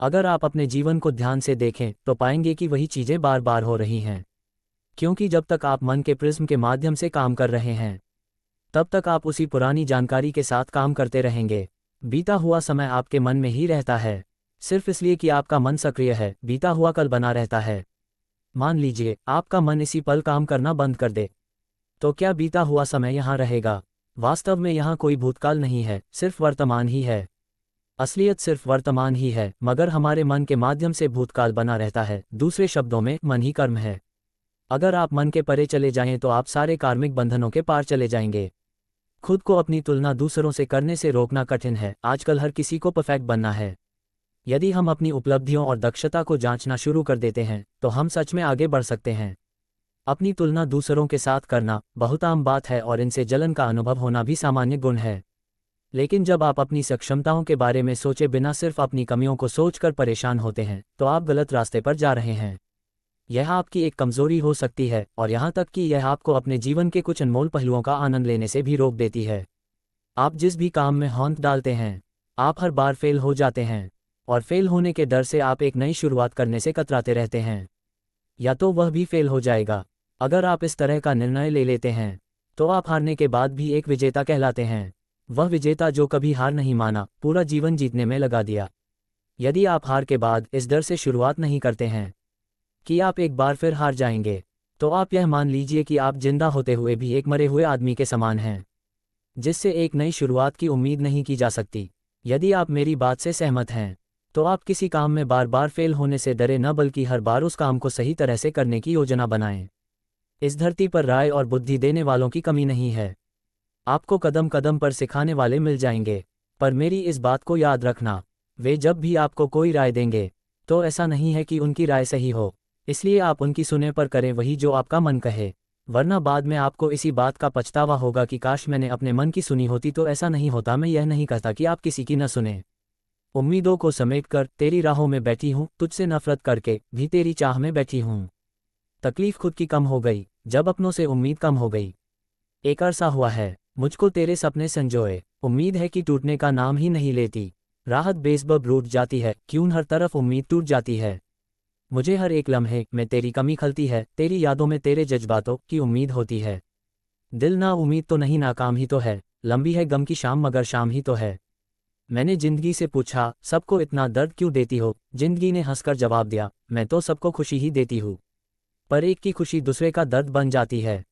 अगर आप अपने जीवन को ध्यान से देखें तो पाएंगे कि वही चीज़ें बार बार हो रही हैं, क्योंकि जब तक आप मन के प्रिज्म के माध्यम से काम कर रहे हैं तब तक आप उसी पुरानी जानकारी के साथ काम करते रहेंगे। बीता हुआ समय आपके मन में ही रहता है, सिर्फ इसलिए कि आपका मन सक्रिय है। बीता हुआ कल बना रहता है। मान लीजिए आपका मन इसी पल काम करना बंद कर दे, तो क्या बीता हुआ समय यहाँ रहेगा? वास्तव में यहाँ कोई भूतकाल नहीं है, सिर्फ वर्तमान ही है। असलियत सिर्फ वर्तमान ही है, मगर हमारे मन के माध्यम से भूतकाल बना रहता है। दूसरे शब्दों में, मन ही कर्म है। अगर आप मन के परे चले जाएं तो आप सारे कार्मिक बंधनों के पार चले जाएंगे। खुद को अपनी तुलना दूसरों से करने से रोकना कठिन है। आजकल हर किसी को परफेक्ट बनना है। यदि हम अपनी उपलब्धियों और दक्षता को जांचना शुरू कर देते हैं तो हम सच में आगे बढ़ सकते हैं। अपनी तुलना दूसरों के साथ करना बहुत आम बात है और इनसे जलन का अनुभव होना भी सामान्य गुण है। लेकिन जब आप अपनी सक्षमताओं के बारे में सोचे बिना सिर्फ अपनी कमियों को सोचकर परेशान होते हैं तो आप गलत रास्ते पर जा रहे हैं। यह आपकी एक कमजोरी हो सकती है और यहाँ तक कि यह आपको अपने जीवन के कुछ अनमोल पहलुओं का आनंद लेने से भी रोक देती है। आप जिस भी काम में हौंत डालते हैं, आप हर बार फेल हो जाते हैं और फेल होने के डर से आप एक नई शुरुआत करने से कतराते रहते हैं, या तो वह भी फेल हो जाएगा। अगर आप इस तरह का निर्णय ले लेते हैं तो आप हारने के बाद भी एक विजेता कहलाते हैं। वह विजेता जो कभी हार नहीं माना, पूरा जीवन जीतने में लगा दिया। यदि आप हार के बाद इस डर से शुरुआत नहीं करते हैं कि आप एक बार फिर हार जाएंगे, तो आप यह मान लीजिए कि आप जिंदा होते हुए भी एक मरे हुए आदमी के समान हैं, जिससे एक नई शुरुआत की उम्मीद नहीं की जा सकती। यदि आप मेरी बात से सहमत हैं तो आप किसी काम में बार बार फेल होने से डरे न, बल्कि हर बार उस काम को सही तरह से करने की योजना बनाएं। इस धरती पर राय और बुद्धि देने वालों की कमी नहीं है। आपको कदम कदम पर सिखाने वाले मिल जाएंगे, पर मेरी इस बात को याद रखना, वे जब भी आपको कोई राय देंगे तो ऐसा नहीं है कि उनकी राय सही हो, इसलिए आप उनकी सुने पर करें वही जो आपका मन कहे, वरना बाद में आपको इसी बात का पछतावा होगा कि काश मैंने अपने मन की सुनी होती तो ऐसा नहीं होता। मैं यह नहीं कहता कि आप किसी की न सुने। उम्मीदों को समेटकर तेरी राहों में बैठी हूँ, तुझसे नफरत करके भी तेरी चाह में बैठी हूँ। तकलीफ खुद की कम हो गई जब अपनों से उम्मीद कम हो गई। एक अरसा हुआ है मुझको तेरे सपने संजोए, उम्मीद है कि टूटने का नाम ही नहीं लेती। राहत बेसब्ब रूठ जाती है, क्यों हर तरफ उम्मीद टूट जाती है। मुझे हर एक लम्हे में तेरी कमी खलती है, तेरी यादों में तेरे जज्बातों की उम्मीद होती है। दिल ना उम्मीद तो नहीं, नाकाम ही तो है। लंबी है गम की शाम मगर शाम ही तो है। मैंने जिंदगी से पूछा, सबको इतना दर्द क्यों देती हो? जिंदगी ने हंसकर जवाब दिया, मैं तो सबको खुशी ही देती हूँ, पर एक की खुशी दूसरे का दर्द बन जाती है।